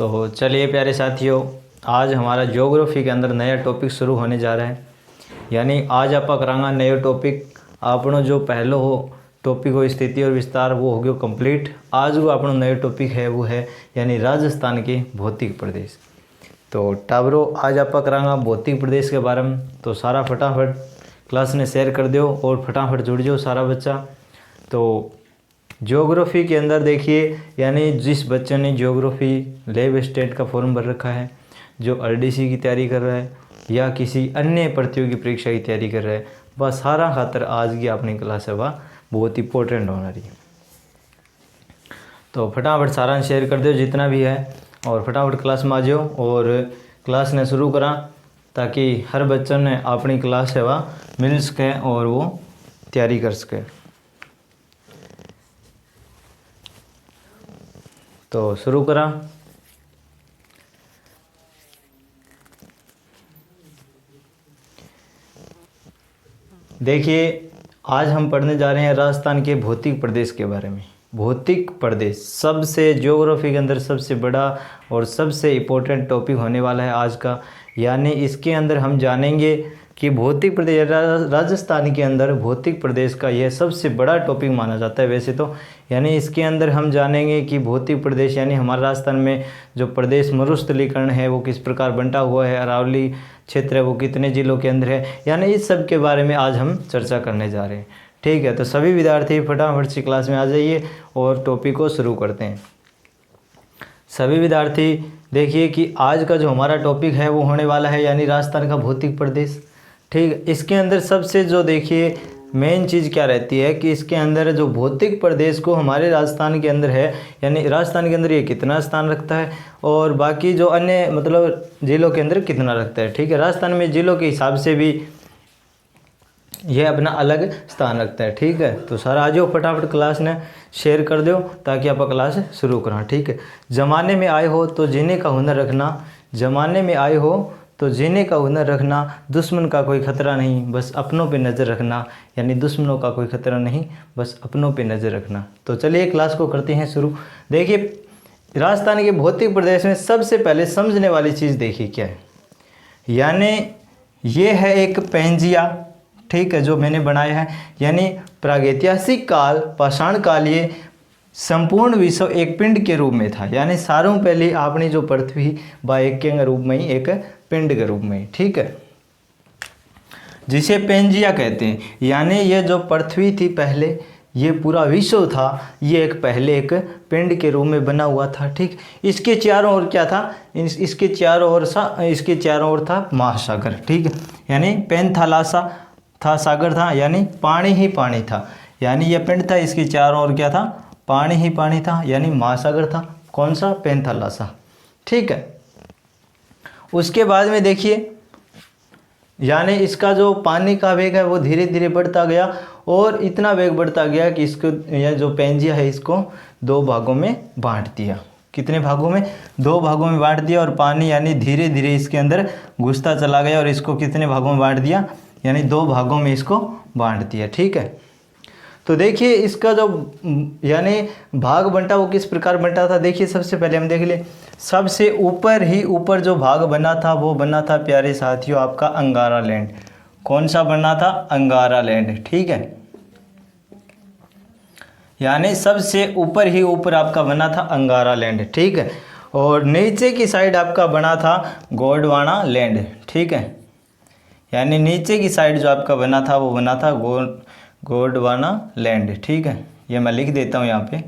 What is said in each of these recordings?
तो चलिए प्यारे साथियों, आज हमारा ज्योग्राफी के अंदर नया टॉपिक शुरू होने जा रहा है। यानी आज आप करांगा नयो टॉपिक। आपनो जो पहलो हो टॉपिक हो स्थिति और विस्तार वो हो गयो कंप्लीट। आज वो अपनो नयो टॉपिक है वो है यानी राजस्थान के भौतिक प्रदेश। तो टाबरो आज आप करांगा भौतिक प्रदेश के बारे में। तो सारा फटाफट क्लास ने शेयर कर दो और फटाफट जुड़ जाओ सारा बच्चा। तो ज्योग्राफी के अंदर देखिए, यानी जिस बच्चे ने ज्योग्राफी लेब स्टेट का फॉर्म भर रखा है, जो आरडीसी की तैयारी कर रहा है या किसी अन्य प्रतियोगी परीक्षा की तैयारी कर रहा है, वह सारा खातर आज की अपनी क्लास है वह बहुत इंपॉर्टेंट होना रही है। तो फटाफट सारा शेयर कर दो जितना भी है और फटाफट क्लास में आ जाओ और क्लास ने शुरू करा ताकि हर बच्चों ने अपनी क्लास है वह मिल सके और वो तैयारी कर सके। तो शुरू करा। देखिए आज हम पढ़ने जा रहे हैं राजस्थान के भौतिक प्रदेश के बारे में। भौतिक प्रदेश सबसे ज्योग्राफी के अंदर सबसे बड़ा और सबसे इम्पोर्टेंट टॉपिक होने वाला है आज का। यानी इसके अंदर हम जानेंगे कि भौतिक प्रदेश राजस्थान के अंदर भौतिक प्रदेश का यह सबसे बड़ा टॉपिक माना जाता है वैसे तो। यानी इसके अंदर हम जानेंगे कि भौतिक प्रदेश यानी हमारे राजस्थान में जो प्रदेश मरुस्थलीकरण है वो किस प्रकार बंटा हुआ है, अरावली क्षेत्र है वो कितने जिलों के अंदर है, यानी इस सब के बारे में आज हम चर्चा करने जा रहे हैं। ठीक है, तो सभी विद्यार्थी फटाफट से क्लास में आ जाइए और टॉपिक को शुरू करते हैं। सभी विद्यार्थी देखिए कि आज का जो हमारा टॉपिक है वो होने वाला है यानी राजस्थान का भौतिक प्रदेश। ठीक, इसके अंदर सबसे जो देखिए मेन चीज़ क्या रहती है कि इसके अंदर जो भौतिक प्रदेश को हमारे राजस्थान के अंदर है यानी राजस्थान के अंदर ये कितना स्थान रखता है और बाकी जो अन्य मतलब जिलों के अंदर कितना रखता है। ठीक है, राजस्थान में जिलों के हिसाब से भी यह अपना अलग स्थान रखता है। ठीक है, तो सारा आ जाओ फटाफट क्लास ने शेयर कर दो ताकि आप क्लास शुरू करा। ठीक है, ज़माने में आए हो तो जीने का हुनर रखना, ज़माने में आए हो तो जीने का हुनर रखना, दुश्मन का कोई खतरा नहीं बस अपनों पे नज़र रखना। यानी दुश्मनों का कोई खतरा नहीं बस अपनों पे नज़र रखना। तो चलिए क्लास को करते हैं शुरू। देखिए राजस्थान के भौतिक प्रदेश में सबसे पहले समझने वाली चीज़ देखिए क्या है, यानी ये है एक पेंजिया। ठीक है, जो मैंने बनाया है यानी प्रागैतिहासिक काल पाषाण काल ये संपूर्ण विश्व एक पिंड के रूप में था। यानी सारों पहले आपने जो पृथ्वी व एक के रूप में ही एक पिंड के रूप में। ठीक है, जिसे पेंजिया कहते हैं। यानी ये जो पृथ्वी थी पहले ये पूरा विश्व था, ये एक पहले एक पिंड के रूप में बना हुआ था। ठीक, इसके चारों ओर क्या था, इसके चारों ओर था महासागर। ठीक है, यानी पेंथालासा था, सागर था, यानी पानी ही पानी था। यानी यह पिंड था, इसके चारों ओर क्या था, पानी ही पानी था, यानी महासागर था। कौन सा, पेंथालासा। ठीक है, उसके बाद में देखिए यानी इसका जो पानी का वेग है वो धीरे धीरे बढ़ता गया और इतना वेग बढ़ता गया कि इसको यह जो पेंजिया है इसको दो भागों में बांट दिया। कितने भागों में, दो भागों में बांट दिया। और पानी यानी धीरे धीरे इसके अंदर घुसता चला गया और इसको कितने भागों में बांट दिया, यानी दो भागों में इसको बांट दिया। ठीक है, तो देखिए इसका जो यानी भाग बंटा वो किस प्रकार बंटा था। देखिए सबसे पहले हम देख ले, सबसे ऊपर जो भाग बना था वो बना था प्यारे साथियों आपका अंगारा लैंड। कौन सा बना था, अंगारा लैंड। ठीक है, यानी सबसे ऊपर आपका बना था अंगारा लैंड। ठीक है, और नीचे की साइड आपका बना था गोंडवाना लैंड। ठीक है, यानी नीचे की साइड जो आपका बना था वो बना था गोंडवाना लैंड। ठीक है, ये मैं लिख देता हूँ यहाँ पे।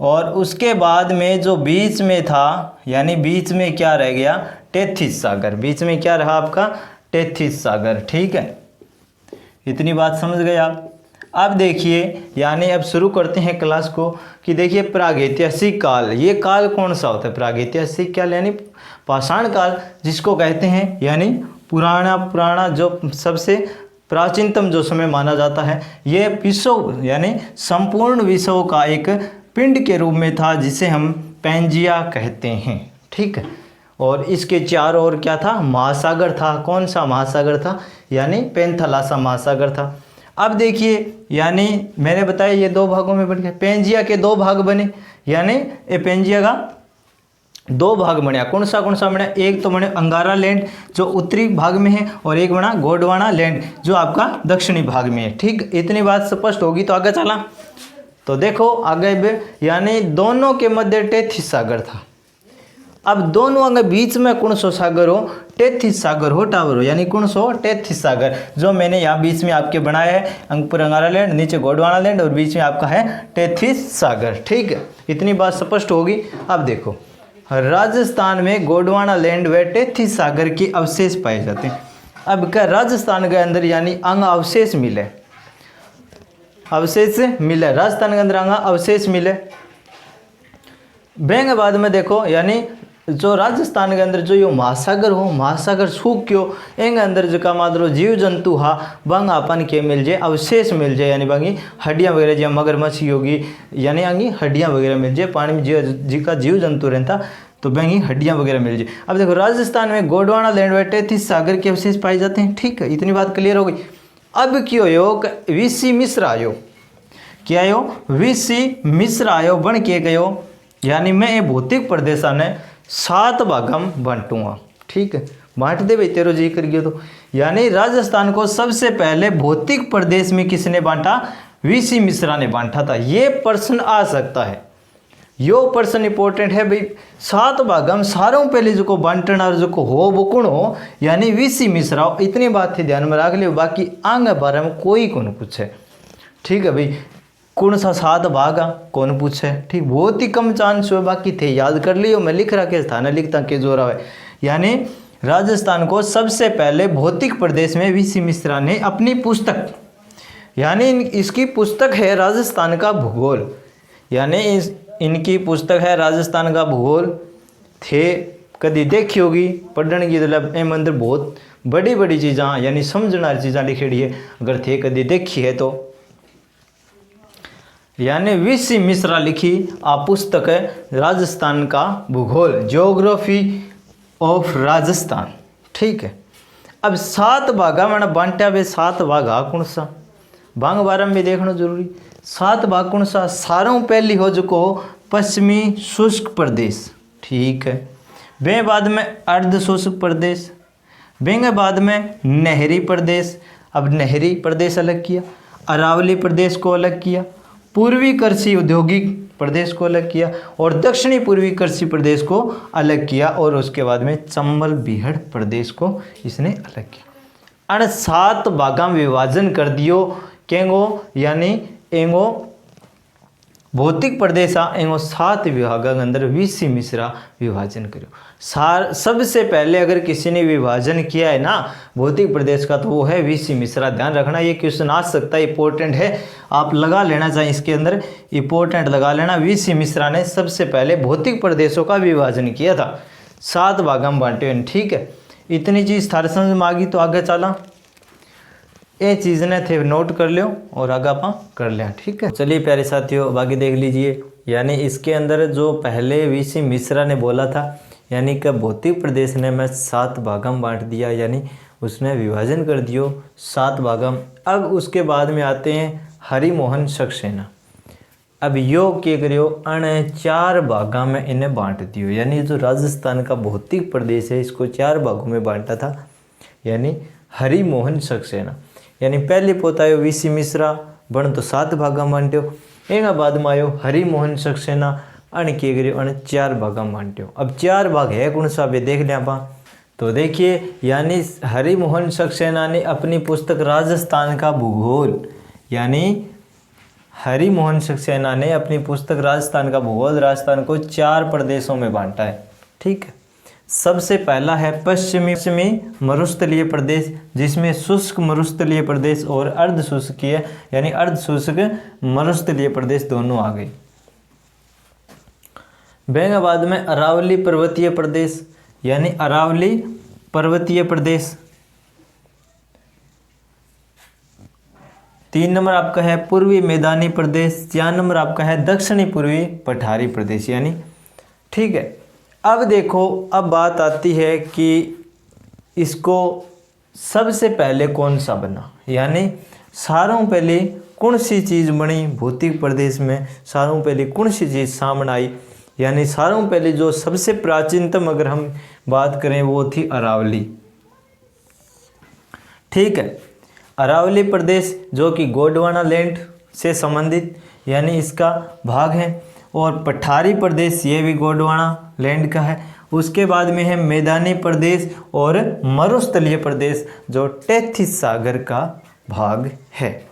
और उसके बाद में जो बीच में था यानी बीच में क्या रह गया, टेथिस सागर। बीच में क्या रहा आपका, टेथिस सागर। ठीक है, इतनी बात समझ गए आप। अब देखिए यानी अब शुरू करते हैं क्लास को कि देखिए प्रागैतिहासिक काल, ये काल कौन सा होता है, प्रागैतिहासिक काल यानी पाषाण काल जिसको कहते हैं, यानी पुराना जो सबसे प्राचीनतम जो समय माना जाता है। ये विश्व यानी संपूर्ण विश्व का एक पिंड के रूप में था जिसे हम पेंजिया कहते हैं। ठीक है, और इसके चारों ओर क्या था, महासागर था। कौन सा महासागर था, यानी पेंथालासा महासागर था। अब देखिए यानी मैंने बताया ये दो भागों में बट गए, पेंजिया के दो भाग बने, यानी एपेंजिया का दो भाग बने। कौन सा बने? एक तो बने अंगारा लैंड जो उत्तरी भाग में है, और एक बना गोंडवाना लैंड जो आपका दक्षिणी भाग में है। ठीक, इतनी बात स्पष्ट होगी तो आगे चला। तो देखो आगे, यानी दोनों के मध्य टेथिस सागर था। अब दोनों आगे बीच में कौन सो सागर हो? टेथिस सागर हो, टावर हो, यानी कौन सो? टेथिस सागर, जो मैंने यहाँ बीच में आपके बनाया है। ऊपर अंगारा लैंड, नीचे गोंडवाना लैंड, और बीच में आपका है टेथिस सागर। ठीक है, इतनी बात स्पष्ट होगी। अब देखो, राजस्थान में गोंडवाना लैंड व टेथिस सागर के अवशेष पाए जाते हैं। अब क्या राजस्थान के अंदर यानी अंग अवशेष मिले, राजस्थान के अंदर अंग अवशेष मिले। बैंक बाद में देखो, यानी जो राजस्थान के अंदर जो यो महासागर हो, महासागर सूख क्यों एंगे अंदर जो मात्रो जीव जंतु हा बंग अपन के मिल जाए, अवशेष मिल जाए, यानी बंगी हड्डियाँ वगैरह जो मगरमच्छी होगी, यानी आंगी हड्डियाँ वगैरह मिल जाए। पानी में जी का जीव जंतु रहता तो बंगी हड्डियाँ वगैरह मिल जाए। अब देखो, राजस्थान में गोंडवाना लैंड व टेथिस सागर के अवशेष पाए जाते हैं। ठीक है, इतनी बात क्लियर हो गई। अब क्यों योग वीसी मिश्र आयो, क्या आयो? वीसी मिश्र आयो बन के गयो, यानी मैं ये भौतिक प्रदेश ने 7 भागम बांटूंगा। ठीक है, बांट दे भाई, तेरो जी कर गया तो। यानी राजस्थान को सबसे पहले भौतिक प्रदेश में किसने बांटा? वीसी मिश्रा ने बांटा था। ये प्रश्न आ सकता है, यो प्रश्न इंपॉर्टेंट है भाई। 7 भागम सारों पहले जो को बांटना जो को हो वो कौन हो? यानी वीसी मिश्रा। इतनी बात थी ध्यान में रख लियो, बाकी आगे बारे में कोई कौन पूछे। ठीक है भाई, कौन सा 7 भाग कौन पूछे? ठीक, बहुत ही कम चांस हुए, बाकी थे याद कर लियो। मैं लिख रहा के थाना लिखता के जोरा है। यानी राजस्थान को सबसे पहले भौतिक प्रदेश में वीसी मिश्रा ने अपनी पुस्तक, यानी इसकी पुस्तक है राजस्थान का भूगोल, यानी इनकी पुस्तक है राजस्थान का भूगोल। थे कभी देखी होगी पढ़ने की, मतलब एम अंदर बहुत बड़ी बड़ी चीज़ा यानी समझने वाली चीज़ा लिखेड़ी है, अगर थे कभी देखी है तो। यानी वीसी मिश्रा लिखी आ पुस्तक है राजस्थान का भूगोल, ज्योग्राफी ऑफ राजस्थान। ठीक है, अब 7 भागा मैंने बांटा वे 7 भागा कौन सा? भाग बारे में भी देखना जरूरी। 7 भाग कौन सा? सारों पहली हो जो को पश्चिमी शुष्क प्रदेश। ठीक है, वे बाद में अर्ध शुष्क प्रदेश, वे बाद में नहरी प्रदेश। अब नहरी प्रदेश अलग किया, अरावली प्रदेश को अलग किया, पूर्वी कृषि औद्योगिक प्रदेश को अलग किया, और दक्षिणी पूर्वी कृषि प्रदेश को अलग किया, और उसके बाद में चंबल बीहड़ प्रदेश को इसने अलग किया। अन 7 भागा में विभाजन कर दियो केंगो, यानी एंगो भौतिक प्रदेश एंगो 7 विभागों के अंदर वीसी मिश्रा विभाजन करो। सबसे पहले अगर किसी ने विभाजन किया है ना भौतिक प्रदेश का तो वो है वीसी मिश्रा। ध्यान रखना, ये क्वेश्चन आ सकता है, इंपॉर्टेंट है, आप लगा लेना चाहिए इसके अंदर, इंपॉर्टेंट लगा लेना। वीसी मिश्रा ने सबसे पहले भौतिक प्रदेशों का विभाजन किया था, 7 भागों में बांटे हुए। ठीक है, इतनी चीज़ थारे समझ में आ गई तो आगे चला। ये चीज़ ने थे नोट कर लियो और आगे आप कर लें। ठीक है, चलिए प्यारे साथियों बाकी देख लीजिए। यानी इसके अंदर जो पहले वीसी मिश्रा ने बोला था, यानी कि भौतिक प्रदेश ने मैं 7 भागों में बांट दिया, यानी उसने विभाजन कर दियो 7 भागों में। अब उसके बाद में आते हैं हरिमोहन सक्सेना। अब यो क्या करियो, अन 4 भागों में इन्हें बांट दियो, यानी जो राजस्थान का भौतिक प्रदेश है इसको 4 भागों में बांटा था, यानी हरिमोहन सक्सेना। यानी पहले पोतायो वीसी मिश्रा बन तो 7 भागों में बांट्यो, एक बाद में आयो हरिमोहन सक्सेना, अन के करियो अन 4 भागों में बांट्यो। अब 4 भाग है कौन सा वे देख लें आप। तो देखिए, यानी हरिमोहन सक्सेना ने अपनी पुस्तक राजस्थान का भूगोल, यानी हरिमोहन सक्सेना ने अपनी पुस्तक राजस्थान का भूगोल राजस्थान को 4 प्रदेशों में बांटा है। ठीक है, सबसे पहला है पश्चिमी मरुस्थलीय प्रदेश, जिसमें शुष्क मरुस्थलीय प्रदेश और अर्ध शुष्कीय यानी अर्ध शुष्क मरुस्थलीय प्रदेश दोनों आ गए। बाद में अरावली पर्वतीय प्रदेश, यानी अरावली पर्वतीय प्रदेश। 3 नंबर आपका है पूर्वी मैदानी प्रदेश, 4 नंबर आपका है दक्षिणी पूर्वी पठारी प्रदेश, यानी ठीक है। अब देखो, अब बात आती है कि इसको सबसे पहले कौन सा बना, यानी सारों पहले कौन सी चीज़ बनी भौतिक प्रदेश में, सारों पहले कौन सी चीज़ सामने आई, यानी सारों पहले जो सबसे प्राचीनतम अगर हम बात करें वो थी अरावली। ठीक है, अरावली प्रदेश जो कि गोंडवाना लैंड से संबंधित यानी इसका भाग है, और पठारी प्रदेश ये भी गोंडवाना लैंड का है। उसके बाद में है मैदानी प्रदेश और मरुस्थलीय प्रदेश जो टेथिस सागर का भाग है।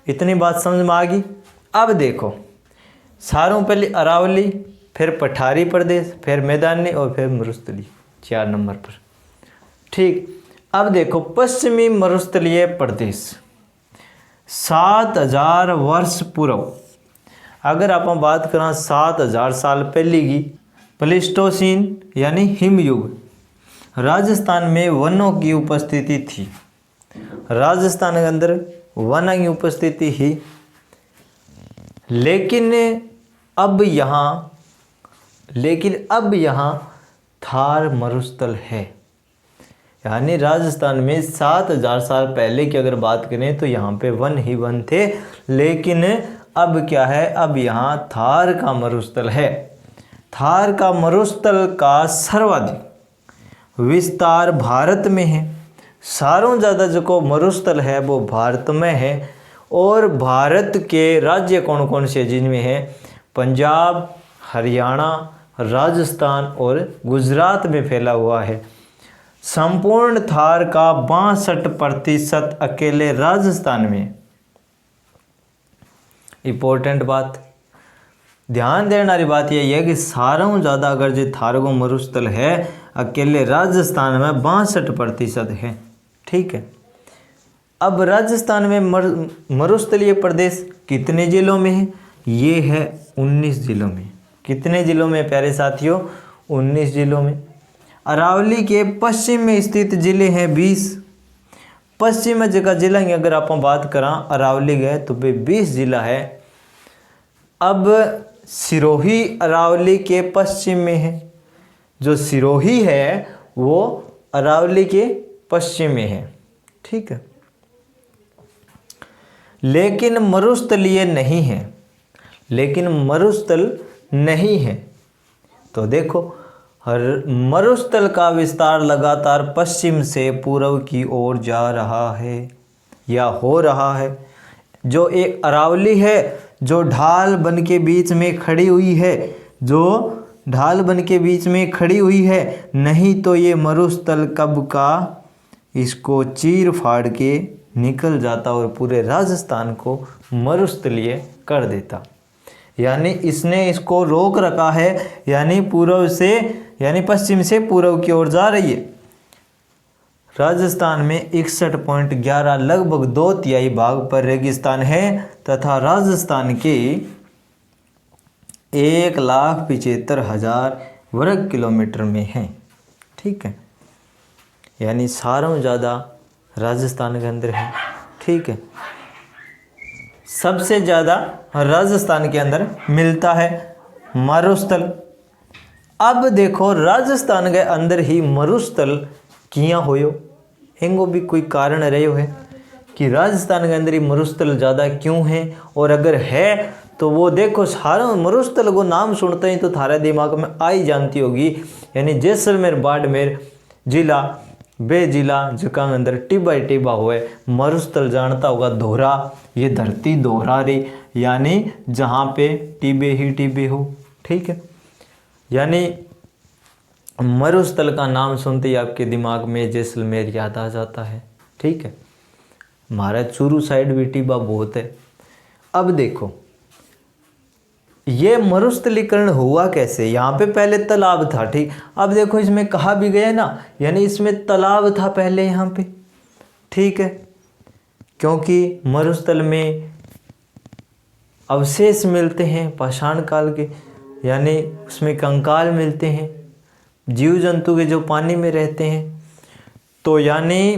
इतनी बात समझ में आ गई। अब देखो सारों पहले अरावली, फिर पठारी प्रदेश, फिर मैदानी और फिर मरुस्थलीय 4 नंबर पर। ठीक, अब देखो पश्चिमी मरुस्थलीय प्रदेश 7000 वर्ष पूर्व, अगर आप बात करें 7000 साल पहले की प्लेस्टोसीन यानी हिमयुग, राजस्थान में वनों की उपस्थिति थी। राजस्थान के अंदर वन की उपस्थिति ही, लेकिन अब यहाँ थार मरुस्थल है। यानी राजस्थान में 7000 साल पहले की अगर बात करें तो यहाँ पे वन ही वन थे, लेकिन अब क्या है, अब यहाँ थार का मरुस्थल है। थार का मरुस्थल का सर्वाधिक विस्तार भारत में है। सारों ज़्यादा जो मरुस्थल है वो भारत में है। और भारत के राज्य कौन कौन से जिनमें है, पंजाब, हरियाणा, राजस्थान और गुजरात में फैला हुआ है। संपूर्ण थार का 62% अकेले राजस्थान में। इंपॉर्टेंट बात, ध्यान देने वाली बात यह है कि सारों ज़्यादा अगर जो थारगो मरुस्थल है अकेले राजस्थान में 62% है। ठीक है, अब राजस्थान में मरुस्थलीय प्रदेश कितने जिलों में है, ये है 19 जिलों में। कितने जिलों में प्यारे साथियों, 19 जिलों में। अरावली के पश्चिम में स्थित जिले हैं 20। पश्चिम में जगह जिला की अगर आप बात करें अरावली गए तो वे 20 जिला है। अब सिरोही अरावली के पश्चिम में है। जो सिरोही है वो अरावली के पश्चिम में है। ठीक है, लेकिन मरुस्थलीय नहीं है, लेकिन मरुस्थल नहीं है। तो देखो मरुस्थल का विस्तार लगातार पश्चिम से पूर्व की ओर जा रहा है या हो रहा है। जो एक अरावली है जो ढाल बन के बीच में खड़ी हुई है, जो ढाल बन के बीच में खड़ी हुई है, नहीं तो ये मरुस्थल कब का इसको चीर फाड़ के निकल जाता और पूरे राजस्थान को मरुस्थलीय कर देता। यानी इसने इसको रोक रखा है, यानी पूर्व से यानी पश्चिम से पूर्व की ओर जा रही है। राजस्थान में 61.11 लगभग 2/3 भाग पर रेगिस्तान है तथा राजस्थान के 1,75,000 वर्ग किलोमीटर में है। ठीक है, यानी सारों ज़्यादा राजस्थान के अंदर है। ठीक है, सबसे ज़्यादा राजस्थान के अंदर मिलता है मरुस्थल। अब देखो राजस्थान के अंदर ही मरुस्थल किया होयो, हिंगो भी कोई कारण रहे है कि राजस्थान के अंदर ही मरुस्थल ज़्यादा क्यों है, और अगर है तो वो देखो सारा मरुस्थल को नाम सुनते ही तो थारे दिमाग में आ ही जानती होगी। यानी जैसलमेर बाड़मेर जिला बे जिला जिका अंदर टिब्बा ही टिब्बा हुए मरुस्थल जानता होगा। दोहरा, ये धरती दोहरा रही, यानी जहाँ पे टिब्बे ही टिब्बे हो। ठीक है, यानी मरुस्थल का नाम सुनते ही आपके दिमाग में जैसलमेर याद आ जाता है। ठीक है, हमारा चूरू साइड भी टिब्बा बहुत है। अब देखो ये मरुस्थलीकरण हुआ कैसे, यहाँ पे पहले तालाब था। ठीक, अब देखो इसमें कहा भी गया ना, यानी इसमें तालाब था पहले यहाँ पे। ठीक है, क्योंकि मरुस्थल में अवशेष मिलते हैं पाषाण काल के, यानी उसमें कंकाल मिलते हैं जीव जंतु के जो पानी में रहते हैं। तो यानी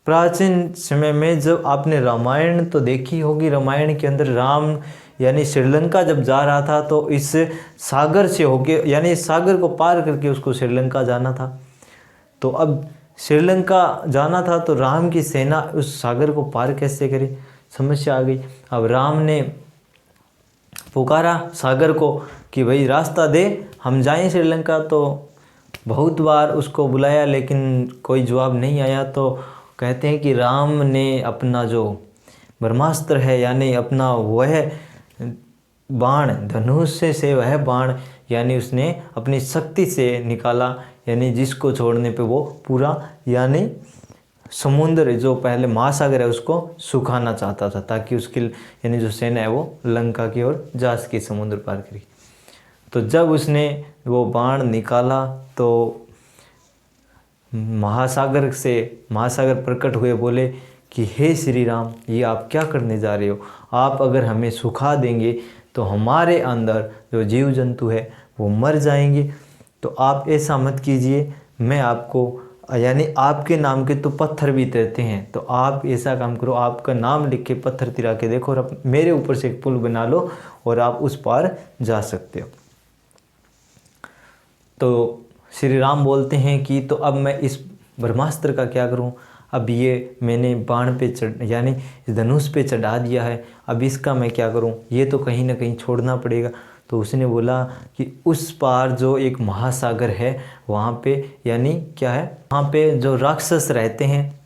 प्राचीन समय में जब आपने रामायण तो देखी होगी, रामायण के अंदर राम यानी श्रीलंका जब जा रहा था तो इस सागर से होके, यानी इस सागर को पार करके उसको श्रीलंका जाना था। तो अब श्रीलंका जाना था तो राम की सेना उस सागर को पार कैसे करे, समस्या आ गई। अब राम ने पुकारा सागर को कि भाई रास्ता दे, हम जाएं श्रीलंका। तो बहुत बार उसको बुलाया लेकिन कोई जवाब नहीं आया। तो कहते हैं कि राम ने अपना जो ब्रह्मास्त्र है यानी अपना वह बाण, धनुष से वह बाण यानी उसने अपनी शक्ति से निकाला, यानी जिसको छोड़ने पे वो पूरा यानी समुद्र जो पहले महासागर है उसको सुखाना चाहता था, ताकि उसकी यानी जो सेना है वो लंका की ओर जा सके, समुद्र पार करी। तो जब उसने वो बाण निकाला तो महासागर प्रकट हुए, बोले कि हे श्री राम, ये आप क्या करने जा रहे हो? आप अगर हमें सुखा देंगे तो हमारे अंदर जो जीव जंतु है वो मर जाएंगे। तो आप ऐसा मत कीजिए, मैं आपको यानी आपके नाम के तो पत्थर भी तैरते हैं, तो आप ऐसा काम करो, आपका नाम लिख के पत्थर तिरा के देखो और आप मेरे ऊपर से एक पुल बना लो और आप उस पार जा सकते हो। तो श्री राम बोलते हैं कि तो अब मैं इस ब्रह्मास्त्र का क्या करूं? अब ये मैंने बाण पे यानी इस धनुष पे चढ़ा दिया है, अब इसका मैं क्या करूं? ये तो कहीं ना कहीं छोड़ना पड़ेगा। तो उसने बोला कि उस पार जो एक महासागर है वहाँ पे यानी क्या है, वहाँ पे जो राक्षस रहते हैं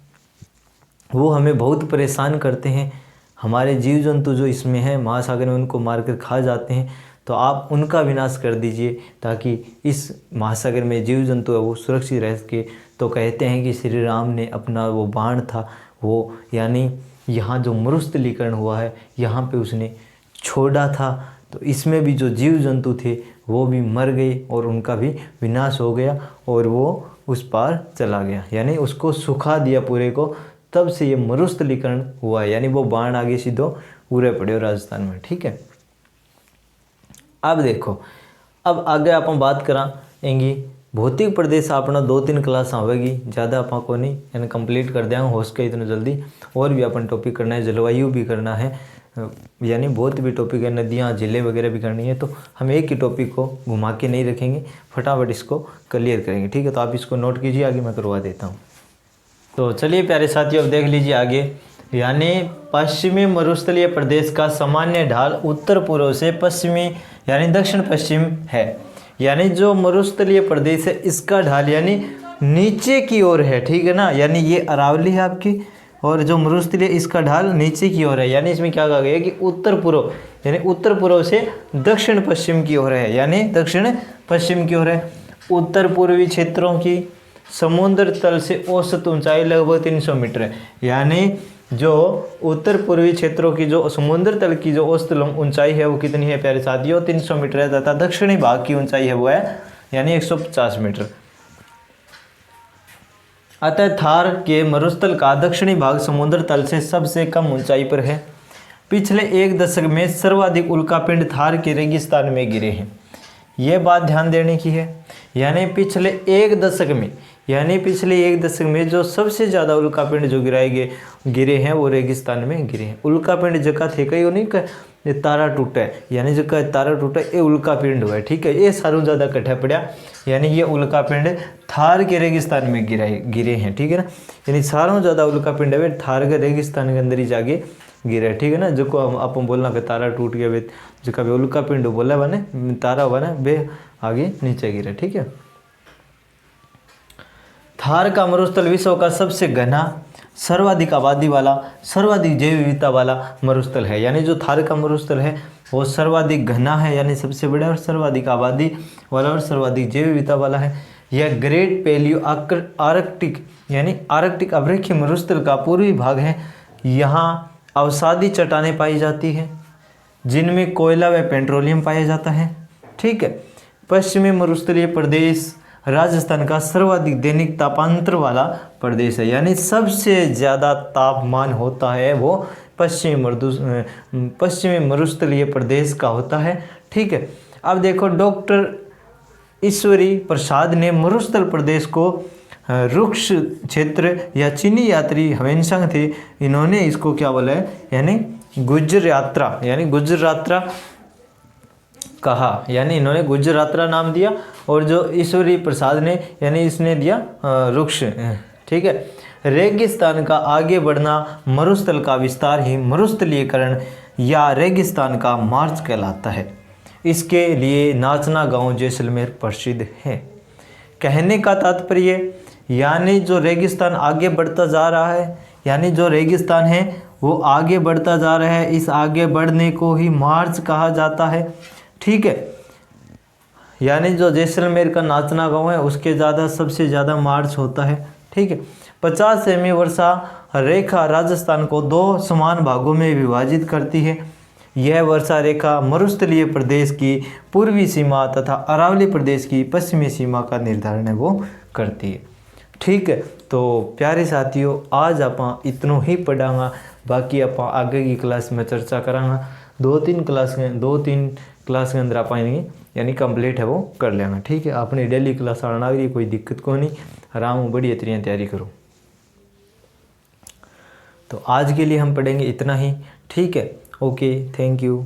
वो हमें बहुत परेशान करते हैं, हमारे जीव जंतु जो इसमें हैं महासागर में उनको मारकर खा जाते हैं, तो आप उनका विनाश कर दीजिए ताकि इस महासागर में जीव जंतु है वो सुरक्षित रह सके। तो कहते हैं कि श्री राम ने अपना वो बाण था वो यानी यहाँ जो मरुस्थलीकरण हुआ है यहाँ पे उसने छोड़ा था। तो इसमें भी जो जीव जंतु थे वो भी मर गए और उनका भी विनाश हो गया और वो उस पार चला गया, यानी उसको सुखा दिया पूरे को। तब से ये मरुस्थलीकरण हुआ है, यानी वो बाण आगे सीधो पूरे पड़े राजस्थान में। ठीक है, अब देखो, अब आगे आप बात कराएंगी भौतिक प्रदेश अपना 2-3 क्लास होगी, ज़्यादा आप को नहीं यानी कंप्लीट कर देंगे हो सके इतना जल्दी। और भी अपन टॉपिक करना है, जलवायु भी करना है, यानी बहुत भी टॉपिक है, नदियाँ जिले वगैरह भी करनी है। तो हम एक ही टॉपिक को घुमा के नहीं रखेंगे, फटाफट इसको क्लियर करेंगे। ठीक है, तो आप इसको नोट कीजिए, आगे मैं करवा देता हूँ। तो चलिए प्यारे साथियों, अब देख लीजिए आगे, यानी पश्चिमी मरुस्थलीय प्रदेश का सामान्य ढाल उत्तर पूर्व से पश्चिमी यानी दक्षिण पश्चिम है। यानी जो मरुस्थलीय प्रदेश है इसका ढाल यानी नीचे की ओर है। ठीक है ना, यानी ये अरावली है आपकी, और जो मरुस्थलीय इसका ढाल नीचे की ओर है। यानी इसमें क्या कहा गया कि उत्तर पूर्व यानी उत्तर पूर्व से दक्षिण पश्चिम की ओर है, यानी दक्षिण पश्चिम की ओर है। उत्तर पूर्वी क्षेत्रों की समुद्र तल से औसत ऊंचाई लगभग 300 मीटर है। यानी जो उत्तर पूर्वी क्षेत्रों की जो समुद्र तल की जो औसत ऊंचाई है वो कितनी है प्यारे साथियों? 300 मीटर है, तथा दक्षिणी भाग की ऊंचाई है वो है यानी 150 मीटर। अतः थार के मरुस्थल का दक्षिणी भाग समुद्र तल से सबसे कम ऊंचाई पर है। पिछले 1 दशक में सर्वाधिक उल्कापिंड थार के रेगिस्तान में गिरे हैं। यह बात ध्यान देने की है, यानी पिछले 1 दशक में जो सबसे ज़्यादा उल्कापिंड जो गिरे हैं वो रेगिस्तान में गिरे हैं। उल्कापिंड जगह थे कई नहीं का तारा टूटा है, यानी जगह तारा टूटा ये उल्कापिंड हुआ है। ठीक है, ये सारों ज़्यादा कट्ठा पड़ा, यानी ये उल्कापिंड थार के रेगिस्तान में गिरे हैं। ठीक है ना, यानी सारों ज़्यादा उल्कापिंड है थार के रेगिस्तान के अंदर ही जाके गिरे। ठीक है ना, जो को आप बोलना कि तारा टूट गया वे जो कभी उल्कापिंड बोला बने तारा हुआ ना वे आगे नीचे गिरे। ठीक है, थार का मरुस्थल विश्व का सबसे घना, सर्वाधिक आबादी वाला, सर्वाधिक जैव विविधता वाला मरुस्थल है। यानी जो थार का मरुस्थल है वो सर्वाधिक घना है, यानी सबसे बड़ा, और सर्वाधिक आबादी वाला और सर्वाधिक जैव विविधता वाला है। यह ग्रेट पैलियो आर्कटिक यानी आर्कटिक अवरेखीय मरुस्थल का पूर्वी भाग है। यहाँ अवसादी चट्टानें पाई जाती है जिनमें कोयला व पेट्रोलियम पाया जाता है। ठीक है, पश्चिमी मरुस्थलीय प्रदेश राजस्थान का सर्वाधिक दैनिक तापांतर वाला प्रदेश है, यानी सबसे ज़्यादा तापमान होता है वो पश्चिमी मरुस्थलीय प्रदेश का होता है। ठीक है, अब देखो डॉक्टर ईश्वरी प्रसाद ने मरुस्थल प्रदेश को रुक्ष क्षेत्र या चीनी यात्री हवेनसांग थे, इन्होंने इसको क्या बोला है यानी गुजरात्रा कहा, यानी इन्होंने गुजरात्रा नाम दिया, और जो ईश्वरी प्रसाद ने यानी इसने दिया रुक्ष। ठीक है, रेगिस्तान का आगे बढ़ना, मरुस्थल का विस्तार ही मरुस्थलीकरण या रेगिस्तान का मार्च कहलाता है। इसके लिए नाचना गांव जैसलमेर प्रसिद्ध है। कहने का तात्पर्य, यानी जो रेगिस्तान आगे बढ़ता जा रहा है, यानी जो रेगिस्तान है वो आगे बढ़ता जा रहा है, इस आगे बढ़ने को ही मार्च कहा जाता है। ठीक है, यानी जो जैसलमेर का नाचना गांव है उसके सबसे ज़्यादा मार्च होता है। ठीक है, 50 सेमी वर्षा रेखा राजस्थान को 2 समान भागों में विभाजित करती है। यह वर्षा रेखा मरुस्थलीय प्रदेश की पूर्वी सीमा तथा अरावली प्रदेश की पश्चिमी सीमा का निर्धारण है वो करती है। ठीक है, तो प्यारे साथियों, आज आप इतनों ही पढ़ांगा, बाकी आप आगे की क्लास में चर्चा करांगा। 2-3 क्लास के अंदर आप यानी कंप्लीट है वो कर लेना। ठीक है, अपनी डेली क्लास आना रही, कोई दिक्कत को नहीं, आराम बढ़िया तैयारी करो। तो आज के लिए हम पढ़ेंगे इतना ही। ठीक है, ओके, थैंक यू।